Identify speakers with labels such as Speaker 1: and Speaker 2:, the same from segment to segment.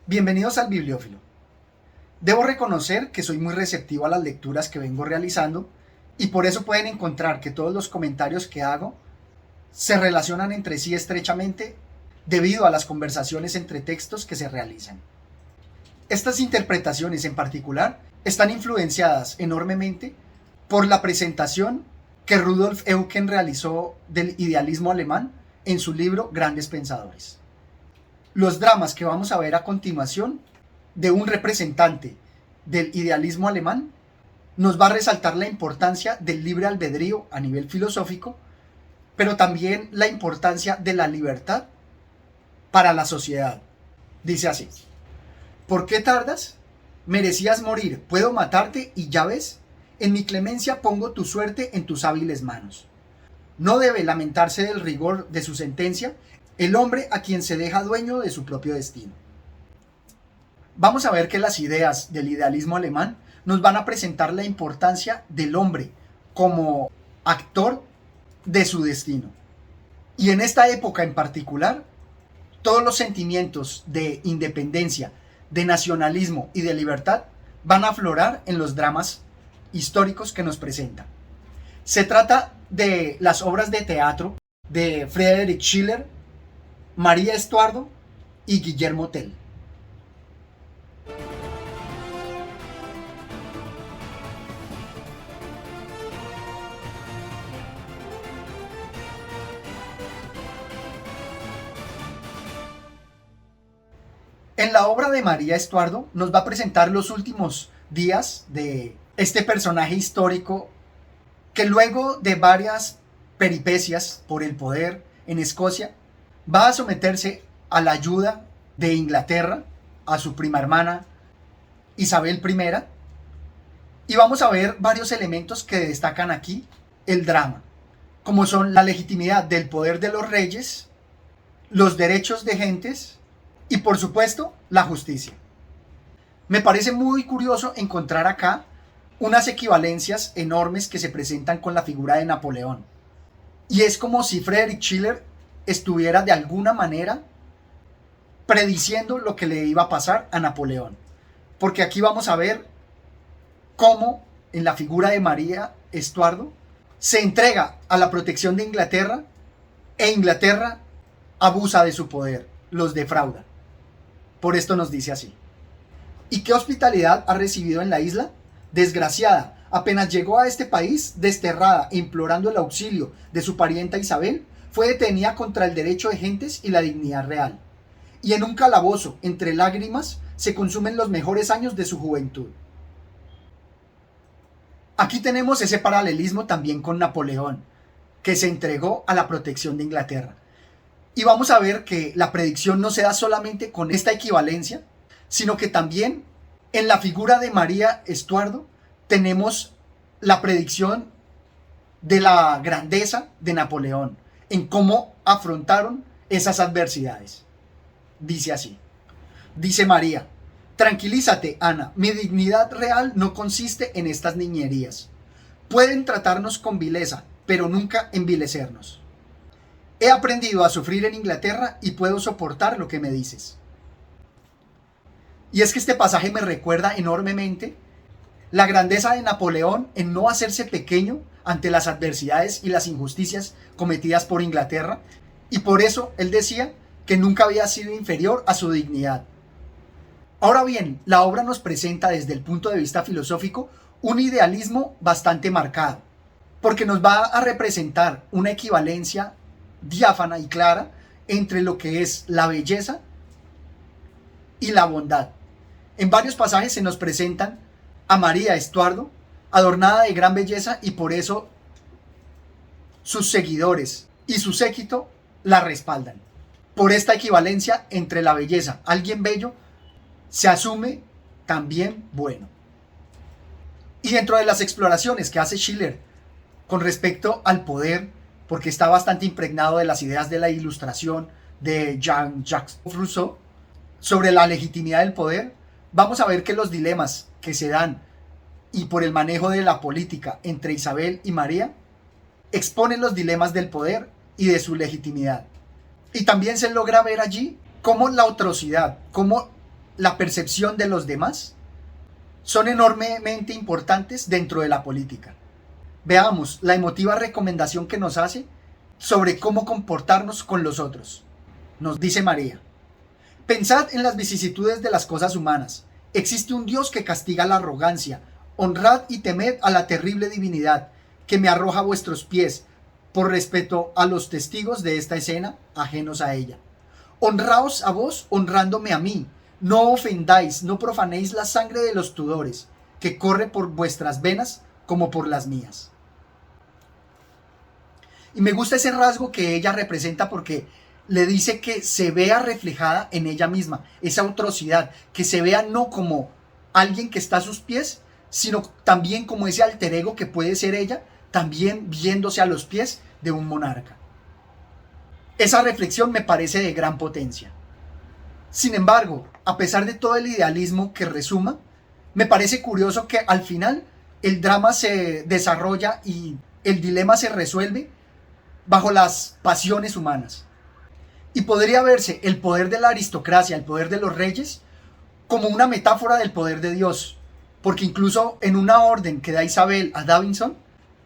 Speaker 1: Bienvenidos al Bibliófilo. Debo reconocer que soy muy receptivo a las lecturas que vengo realizando y por eso pueden encontrar que todos los comentarios que hago se relacionan entre sí estrechamente debido a las conversaciones entre textos que se realizan. Estas interpretaciones en particular están influenciadas enormemente por la presentación que Rudolf Eucken realizó del idealismo alemán en su libro Grandes Pensadores. Los dramas que vamos a ver a continuación de un representante del idealismo alemán nos va a resaltar la importancia del libre albedrío a nivel filosófico, pero también la importancia de la libertad para la sociedad. Dice así: ¿por qué tardas? Merecías morir, puedo matarte y ya ves, en mi clemencia pongo tu suerte en tus hábiles manos. No debe lamentarse del rigor de su sentencia el hombre a quien se deja dueño de su propio destino. Vamos a ver que las ideas del idealismo alemán nos van a presentar la importancia del hombre como actor de su destino. Y en esta época en particular, todos los sentimientos de independencia, de nacionalismo y de libertad van a aflorar en los dramas históricos que nos presentan. Se trata de las obras de teatro de Friedrich Schiller, María Estuardo y Guillermo Tell. En la obra de María Estuardo nos va a presentar los últimos días de este personaje histórico que luego de varias peripecias por el poder en Escocia va a someterse a la ayuda de Inglaterra, a su prima hermana Isabel I, y vamos a ver varios elementos que destacan aquí el drama, como son la legitimidad del poder de los reyes, los derechos de gentes y por supuesto la justicia. Me parece muy curioso encontrar acá unas equivalencias enormes que se presentan con la figura de Napoleón. Y es como si Friedrich Schiller estuviera de alguna manera prediciendo lo que le iba a pasar a Napoleón. Porque aquí vamos a ver cómo en la figura de María Estuardo se entrega a la protección de Inglaterra e Inglaterra abusa de su poder, los defrauda. Por esto nos dice así: ¿y qué hospitalidad ha recibido en la isla? Desgraciada, apenas llegó a este país, desterrada e implorando el auxilio de su parienta Isabel, fue detenida contra el derecho de gentes y la dignidad real. Y en un calabozo, entre lágrimas, se consumen los mejores años de su juventud. Aquí tenemos ese paralelismo también con Napoleón, que se entregó a la protección de Inglaterra. Y vamos a ver que la predicción no se da solamente con esta equivalencia, sino que también en la figura de María Estuardo tenemos la predicción de la grandeza de Napoleón, en cómo afrontaron esas adversidades. Dice así: dice María, tranquilízate, Ana, mi dignidad real no consiste en estas niñerías. Pueden tratarnos con vileza, pero nunca envilecernos. He aprendido a sufrir en Inglaterra y puedo soportar lo que me dices. Y es que este pasaje me recuerda enormemente la grandeza de Napoleón en no hacerse pequeño ante las adversidades y las injusticias cometidas por Inglaterra, y por eso él decía que nunca había sido inferior a su dignidad. Ahora bien, la obra nos presenta desde el punto de vista filosófico un idealismo bastante marcado, porque nos va a representar una equivalencia diáfana y clara entre lo que es la belleza y la bondad. En varios pasajes se nos presentan a María Estuardo adornada de gran belleza y por eso sus seguidores y su séquito la respaldan. Por esta equivalencia entre la belleza, alguien bello se asume también bueno. Y dentro de las exploraciones que hace Schiller con respecto al poder, porque está bastante impregnado de las ideas de la Ilustración de Jean-Jacques Rousseau sobre la legitimidad del poder, vamos a ver que los dilemas que se dan y por el manejo de la política entre Isabel y María exponen los dilemas del poder y de su legitimidad. Y también se logra ver allí cómo la atrocidad, cómo la percepción de los demás son enormemente importantes dentro de la política. Veamos la emotiva recomendación que nos hace sobre cómo comportarnos con los otros. Nos dice María: pensad en las vicisitudes de las cosas humanas. Existe un Dios que castiga la arrogancia. Honrad y temed a la terrible divinidad que me arroja a vuestros pies por respeto a los testigos de esta escena ajenos a ella. Honraos a vos honrándome a mí. No ofendáis, no profanéis la sangre de los Tudores, que corre por vuestras venas como por las mías. Y me gusta ese rasgo que ella representa porque le dice que se vea reflejada en ella misma, esa atrocidad, que se vea no como alguien que está a sus pies, sino también como ese alter ego que puede ser ella, también viéndose a los pies de un monarca. Esa reflexión me parece de gran potencia. Sin embargo, a pesar de todo el idealismo que resuma, me parece curioso que al final el drama se desarrolla y el dilema se resuelve bajo las pasiones humanas. Y podría verse el poder de la aristocracia, el poder de los reyes, como una metáfora del poder de Dios, porque incluso en una orden que da Isabel a Davinson,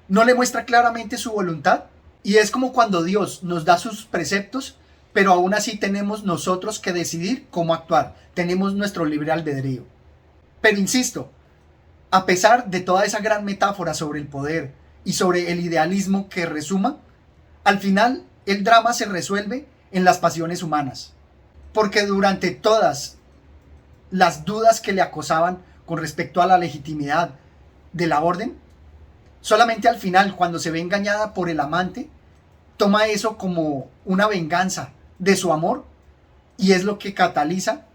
Speaker 1: no le muestra claramente su voluntad, y es como cuando Dios nos da sus preceptos, pero aún así tenemos nosotros que decidir cómo actuar, tenemos nuestro libre albedrío. Pero insisto, a pesar de toda esa gran metáfora sobre el poder y sobre el idealismo que resuma, al final el drama se resuelve en las pasiones humanas, porque durante todas las dudas que le acosaban con respecto a la legitimidad de la orden, solamente al final, cuando se ve engañada por el amante, toma eso como una venganza de su amor, y es lo que cataliza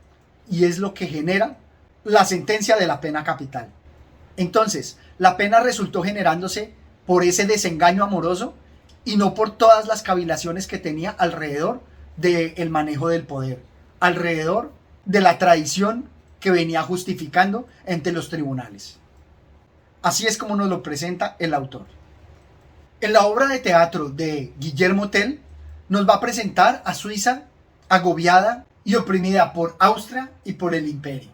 Speaker 1: y es lo que genera la sentencia de la pena capital. Entonces, la pena resultó generándose por ese desengaño amoroso y no por todas las cavilaciones que tenía alrededor del manejo del poder, alrededor de la traición que venía justificando entre los tribunales. Así es como nos lo presenta el autor. En la obra de teatro de Guillermo Tell nos va a presentar a Suiza agobiada y oprimida por Austria y por el Imperio.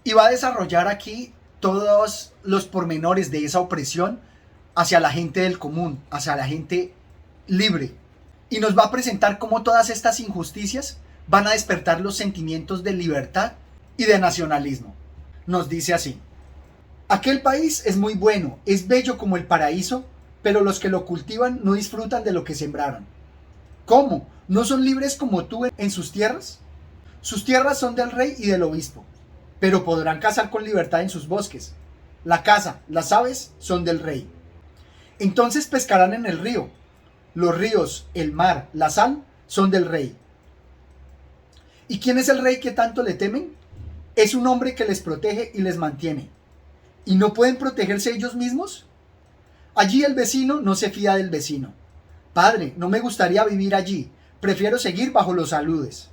Speaker 1: Y va a desarrollar aquí todos los pormenores de esa opresión hacia la gente del común, hacia la gente libre. Y nos va a presentar cómo todas estas injusticias van a despertar los sentimientos de libertad y de nacionalismo. Nos dice así: aquel país es muy bueno, es bello como el paraíso, pero los que lo cultivan no disfrutan de lo que sembraron. ¿Cómo? ¿No son libres como tú en sus tierras? Sus tierras son del rey y del obispo, pero podrán cazar con libertad en sus bosques. La caza, las aves son del rey. Entonces pescarán en el río. Los ríos, el mar, la sal son del rey. ¿Y quién es el rey que tanto le temen? Es un hombre que les protege y les mantiene. ¿Y no pueden protegerse ellos mismos? Allí el vecino no se fía del vecino. Padre, no me gustaría vivir allí. Prefiero seguir bajo los aludes.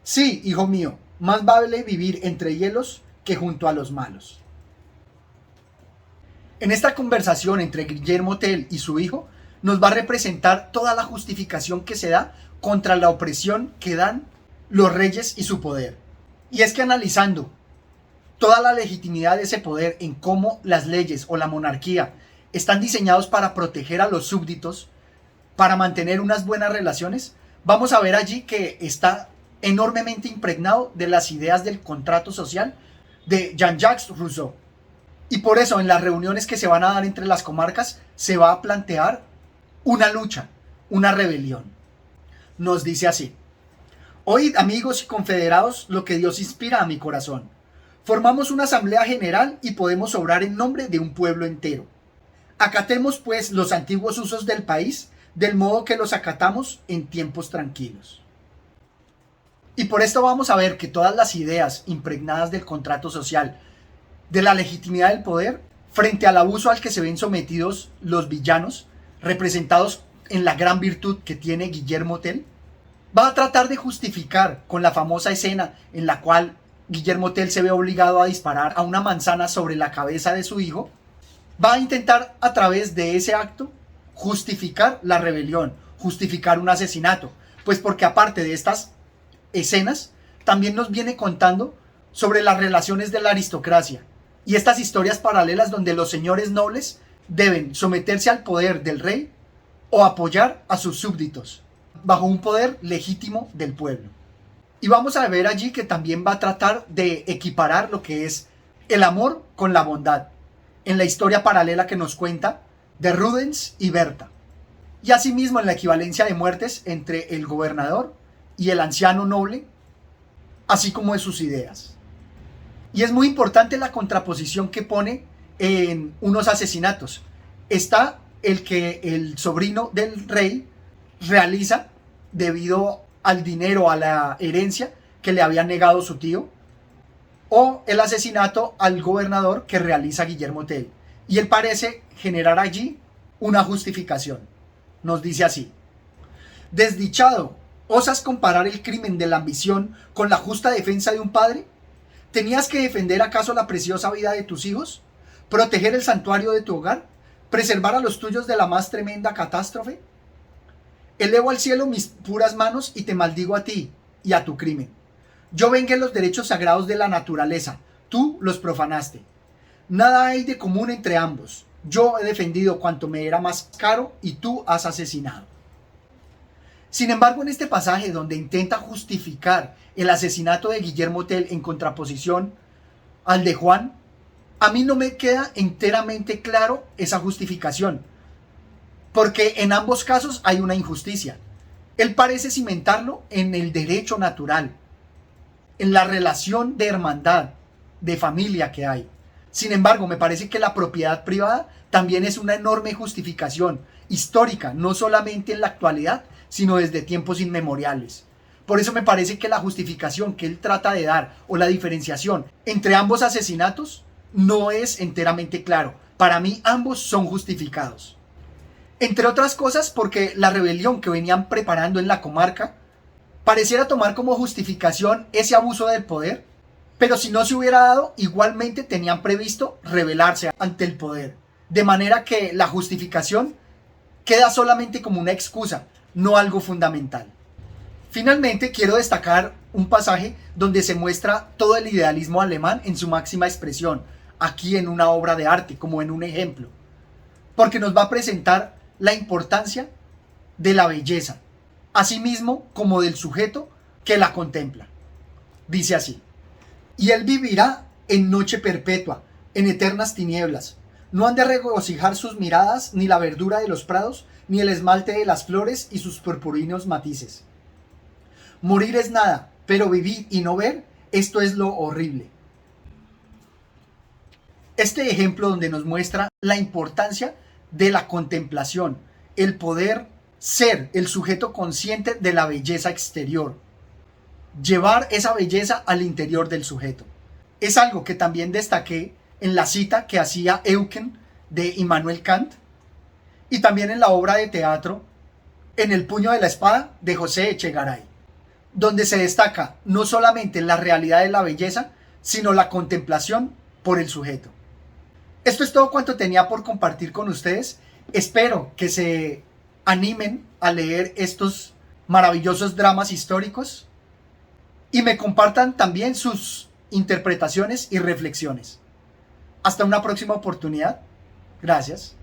Speaker 1: Sí, hijo mío, más vale vivir entre hielos que junto a los malos. En esta conversación entre Guillermo Tell y su hijo, nos va a representar toda la justificación que se da contra la opresión que dan los reyes y su poder. Y es que analizando toda la legitimidad de ese poder en cómo las leyes o la monarquía están diseñados para proteger a los súbditos, para mantener unas buenas relaciones, vamos a ver allí que está enormemente impregnado de las ideas del contrato social de Jean-Jacques Rousseau. Y por eso en las reuniones que se van a dar entre las comarcas se va a plantear una lucha, una rebelión. Nos dice así: oíd, amigos y confederados, lo que Dios inspira a mi corazón. Formamos una asamblea general y podemos obrar en nombre de un pueblo entero. Acatemos pues los antiguos usos del país, del modo que los acatamos en tiempos tranquilos. Y por esto vamos a ver que todas las ideas impregnadas del contrato social, de la legitimidad del poder, frente al abuso al que se ven sometidos los villanos, representados en la gran virtud que tiene Guillermo Tell, va a tratar de justificar con la famosa escena en la cual Guillermo Tell se ve obligado a disparar a una manzana sobre la cabeza de su hijo. Va a intentar a través de ese acto justificar la rebelión, justificar un asesinato, pues porque aparte de estas escenas también nos viene contando sobre las relaciones de la aristocracia y estas historias paralelas donde los señores nobles deben someterse al poder del rey o apoyar a sus súbditos bajo un poder legítimo del pueblo. Y vamos a ver allí que también va a tratar de equiparar lo que es el amor con la bondad en la historia paralela que nos cuenta de Rudens y Berta. Y asimismo en la equivalencia de muertes entre el gobernador y el anciano noble, así como de sus ideas. Y es muy importante la contraposición que pone en unos asesinatos. Está el que el sobrino del rey realiza debido al dinero, a la herencia que le había negado su tío, o el asesinato al gobernador que realiza Guillermo Tell. Y él parece generar allí una justificación. Nos dice así: desdichado, ¿osas comparar el crimen de la ambición con la justa defensa de un padre? ¿Tenías que defender acaso la preciosa vida de tus hijos? ¿Proteger el santuario de tu hogar? ¿Preservar a los tuyos de la más tremenda catástrofe? Elevo al cielo mis puras manos y te maldigo a ti y a tu crimen. Yo vengué los derechos sagrados de la naturaleza, tú los profanaste. Nada hay de común entre ambos. Yo he defendido cuanto me era más caro y tú has asesinado. Sin embargo, en este pasaje donde intenta justificar el asesinato de Guillermo Tell en contraposición al de Juan, a mí no me queda enteramente claro esa justificación, porque en ambos casos hay una injusticia. Él parece cimentarlo en el derecho natural, en la relación de hermandad, de familia que hay. Sin embargo, me parece que la propiedad privada también es una enorme justificación histórica, no solamente en la actualidad, sino desde tiempos inmemoriales. Por eso me parece que la justificación que él trata de dar o la diferenciación entre ambos asesinatos no es enteramente claro. Para mí ambos son justificados. Entre otras cosas porque la rebelión que venían preparando en la comarca pareciera tomar como justificación ese abuso del poder, pero si no se hubiera dado, igualmente tenían previsto rebelarse ante el poder. De manera que la justificación queda solamente como una excusa, no algo fundamental. Finalmente, quiero destacar un pasaje donde se muestra todo el idealismo alemán en su máxima expresión, aquí en una obra de arte, como en un ejemplo, porque nos va a presentar la importancia de la belleza, asimismo como del sujeto que la contempla. Dice así: y él vivirá en noche perpetua, en eternas tinieblas. No han de regocijar sus miradas ni la verdura de los prados, ni el esmalte de las flores y sus purpurinos matices. Morir es nada, pero vivir y no ver, esto es lo horrible. Este ejemplo donde nos muestra la importancia de la contemplación, el poder ser el sujeto consciente de la belleza exterior, llevar esa belleza al interior del sujeto. Es algo que también destaqué en la cita que hacía Eucken de Immanuel Kant y también en la obra de teatro En el puño de la espada de José Echegaray, donde se destaca no solamente la realidad de la belleza, sino la contemplación por el sujeto. Esto es todo cuanto tenía por compartir con ustedes. Espero que se animen a leer estos maravillosos dramas históricos y me compartan también sus interpretaciones y reflexiones. Hasta una próxima oportunidad. Gracias.